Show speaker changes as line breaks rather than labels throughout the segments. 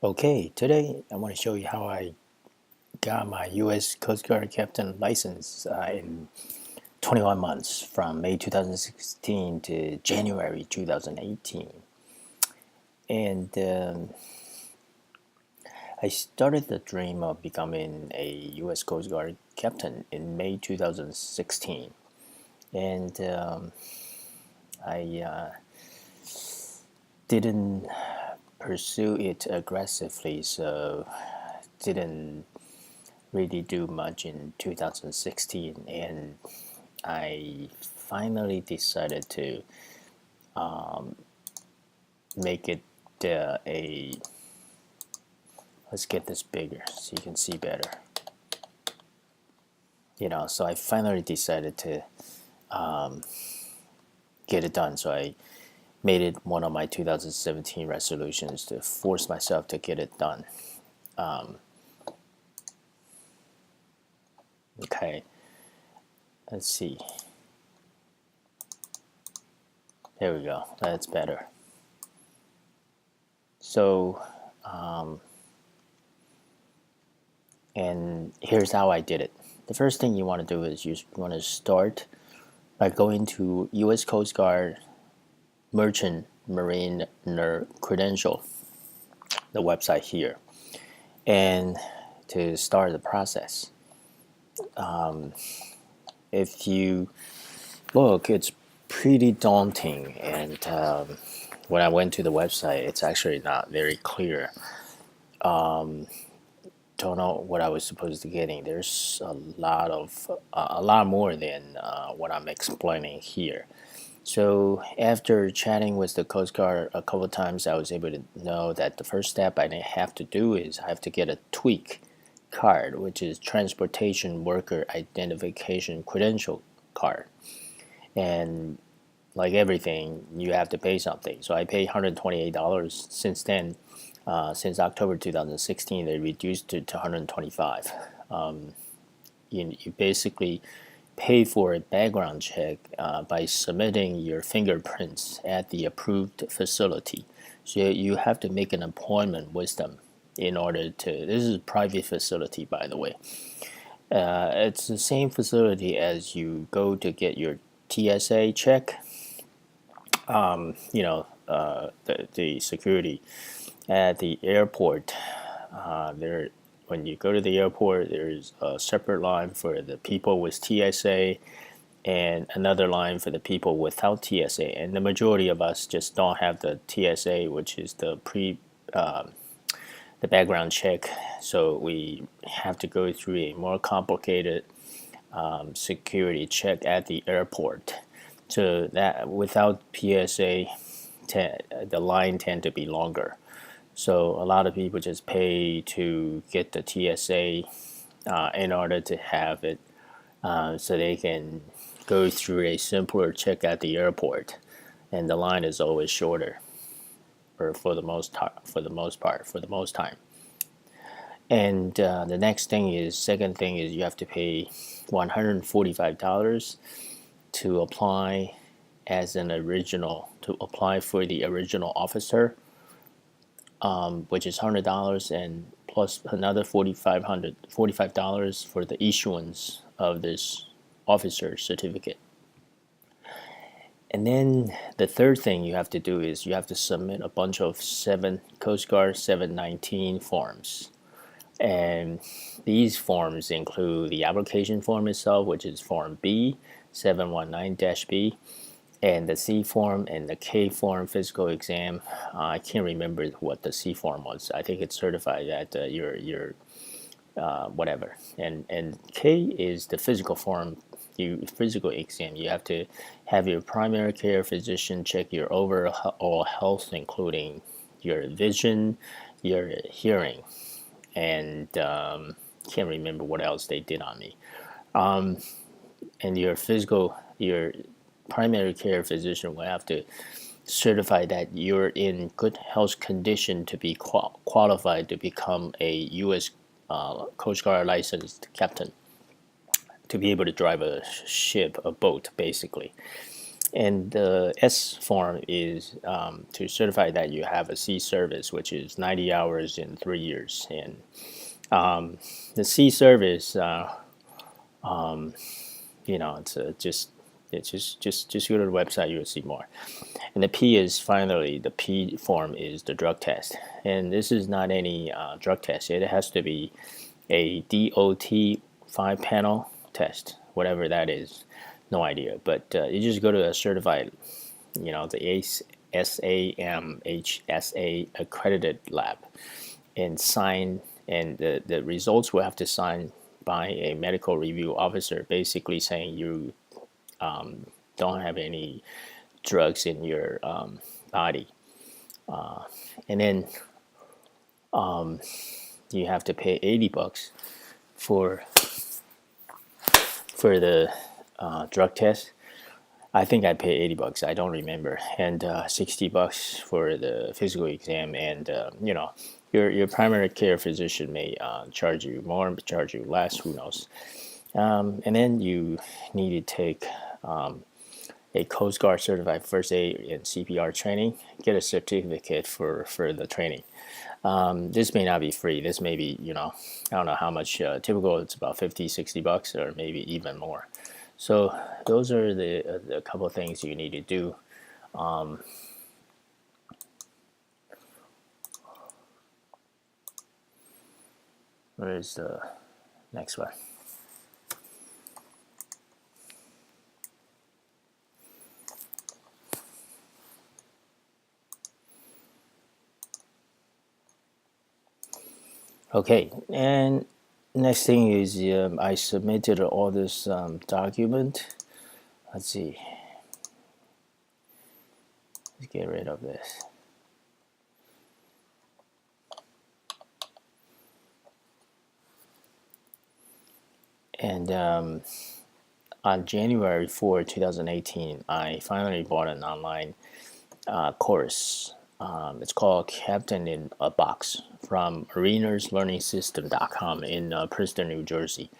Okay, today I want to show you how I got my U.S. Coast Guard Captain license in 21 months from May 2016 to January 2018. And I started the dream of becoming a U.S. Coast Guard Captain in May 2016. And I didn't pursue it aggressively, so didn't really do much in 2016, and I finally decided to make it a let's get this bigger so you can see better, so I finally decided to get it done. So I made it one of my 2017 resolutions to force myself to get it done. Okay, let's see. There we go. That's better. So, and here's how I did it. The first thing you want to do is you want to start by going to U.S. Coast Guard Merchant Mariner Credential, the website here, and to start the process. If you look, it's pretty daunting, and when I went to the website, it's actually not very clear. Don't know what I was supposed to getting. There's a lot more than what I'm explaining here. So after chatting with the Coast Guard a couple of times, I was able to know that the first step I have to do is I have to get a TWIC card, which is Transportation Worker Identification Credential card. And like everything, you have to pay something. So I paid $128 since then. Since October 2016, they reduced it to $125. You basically pay for a background check by submitting your fingerprints at the approved facility. So you have to make an appointment with them in order to. This is a private facility, by the way. It's the same facility as you go to get your TSA check. The security at the airport. There, when you go to the airport, there's a separate line for the people with TSA and another line for the people without TSA. And the majority of us just don't have the TSA, which is the background check. So we have to go through a more complicated security check at the airport. So that without PSA, the line tend to be longer. So a lot of people just pay to get the TSA in order to have it, so they can go through a simpler check at the airport, and the line is always shorter, or for the most time. And second thing is you have to pay $145 to apply to apply for the original officer, which is $100, and plus another $45 for the issuance of this officer certificate. And then the third thing you have to do is you have to submit a bunch of Coast Guard 719 forms. And these forms include the application form itself, which is Form B, 719-B, and the C form and the K form physical exam. I can't remember what the C form was. I think it's certified that your whatever. And K is the physical form, physical exam. You have to have your primary care physician check your overall health, including your vision, your hearing, and can't remember what else they did on me. And your primary care physician will have to certify that you're in good health condition to be qualified to become a U.S. Coast Guard licensed captain, to be able to drive a boat, basically. And the S form is to certify that you have a sea service, which is 90 hours in 3 years. And the sea service, it's just go to the website, you'll see more. And the P is finally, the P form is the drug test. And this is not any drug test. It has to be a DOT 5-panel test, whatever that is. No idea. But you just go to a certified, the SAMHSA accredited lab and sign, and the results will have to sign by a medical review officer, basically saying you don't have any drugs in your body. And then you have to pay $80 for the drug test. I think I paid $80. I don't remember, and $60 for the physical exam. And your primary care physician may charge you more, charge you less. Who knows? And then you need to take a Coast Guard certified first aid and CPR training. Get a certificate for the training. This may not be free. This may be, I don't know how much. Typical, it's about $50-$60, or maybe even more. So those are the couple of things you need to do. Where is the next one? Okay, and next thing is I submitted all this document. Let's see. Let's get rid of this. And on January 4, 2018, I finally bought an online course. It's called Captain in a Box from marinerslearningsystem.com in Princeton, New Jersey.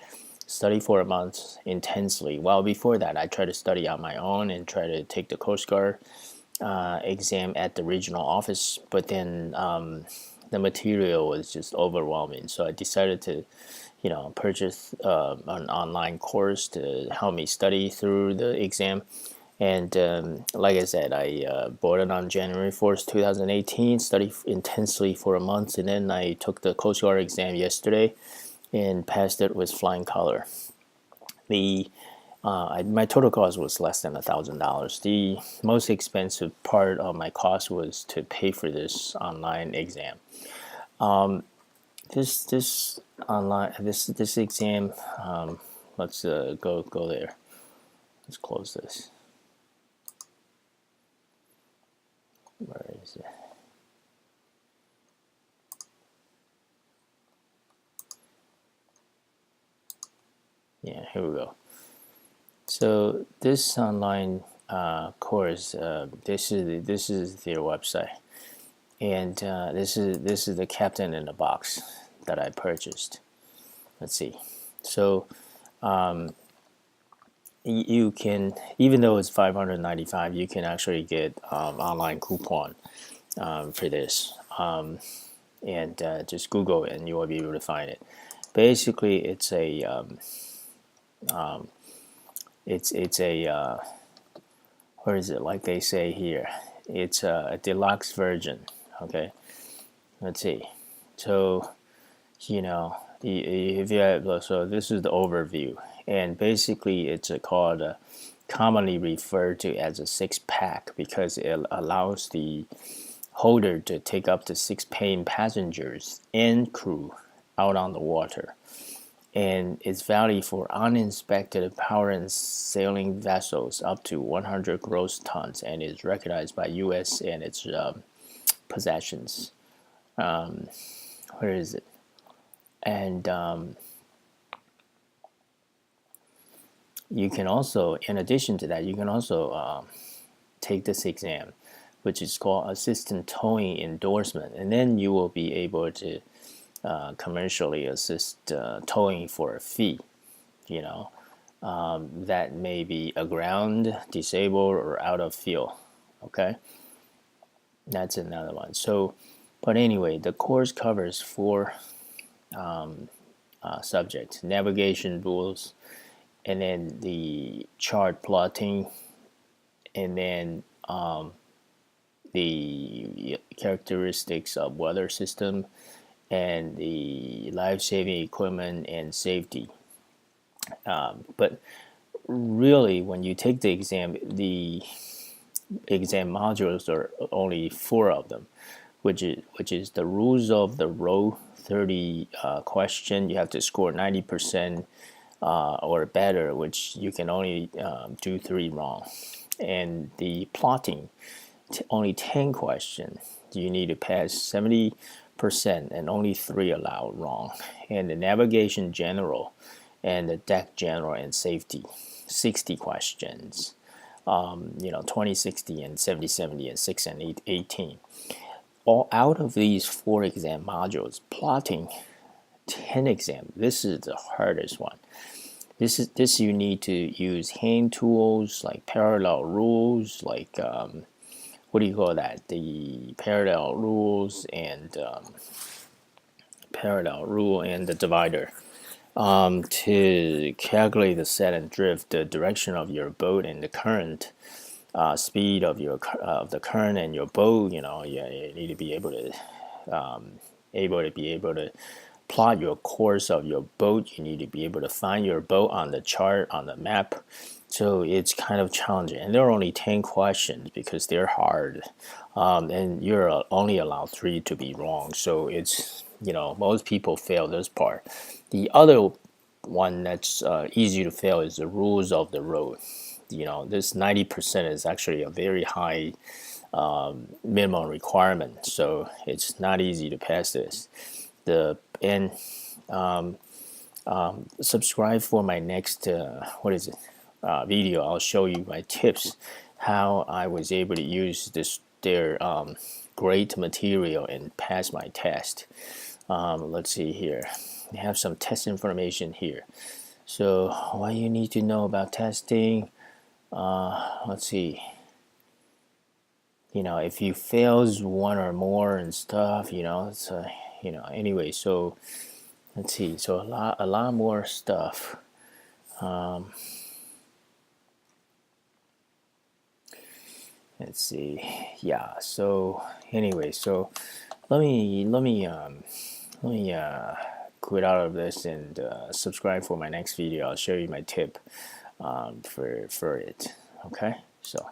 Study for a month intensely. Well, before that, I tried to study on my own and try to take the Coast Guard exam at the regional office, but then the material was just overwhelming. So I decided to, purchase an online course to help me study through the exam. And like I said, I bought it on January 4th, 2018, studied intensely for a month, and then I took the Coast Guard exam yesterday and passed it with flying color. My total cost was less than $1,000. The most expensive part of my cost was to pay for this online exam. This online this exam. Let's go there. Let's close this. Where is it? Yeah, here we go. So this online course, this is their website, and this is the Captain in the Box that I purchased. Let's see. So you can, even though it's $595, you can actually get online coupon for this, and just Google it and you will be able to find it. Basically, it's a what is it, like they say here, it's a deluxe version. Okay, let's see. So if you have, so this is the overview, and basically it's called commonly referred to as a 6-pack because it allows the holder to take up to 6 paying passengers and crew out on the water. And it's valid for uninspected power and sailing vessels up to 100 gross tons, and is recognized by U.S. and its possessions. Where is it? And you can also, in addition to that, you can also take this exam, which is called Assistant Towing Endorsement, and then you will be able to commercially assist towing for a fee, that may be aground, disabled, or out of field. Okay, that's another one. So, but anyway, the course covers 4 subjects: navigation rules, and then the chart plotting, and then the characteristics of weather system, and the life-saving equipment and safety. But really, when you take the exam modules are only 4 of them, which is the rules of the road, 30 question. You have to score 90% or better, which you can only do 3 wrong. And the plotting, only 10 questions. You need to pass 70% and only 3 allowed wrong. And the navigation general and the deck general and safety, 60 questions. 20, 60, and 70, 70, and 6 and 18. All out of these 4 exam modules, plotting 10 exam. This is the hardest one. This you need to use hand tools like parallel rules, like what do you call that? The parallel rules and the divider. To calculate the set and drift, the direction of your boat, and the current, speed of the current and your boat. You need to be able to plot your course of your boat. You need to be able to find your boat on the chart, on the map. So it's kind of challenging, and there are only 10 questions because they're hard, and you're only allowed 3 to be wrong. So it's most people fail this part. The other one that's easy to fail is the rules of the road. This 90% is actually a very high minimum requirement, so it's not easy to pass this. Subscribe for my next video. I'll show you my tips how I was able to use their great material and pass my test. Let's see here. I have some test information here. So what you need to know about testing, let's see. If you fails 1 or more and stuff, it's anyway. So let's see. So a lot more stuff. Let's see. Yeah. So anyway, so let me quit out of this and subscribe for my next video. I'll show you my tip for it. Okay. So.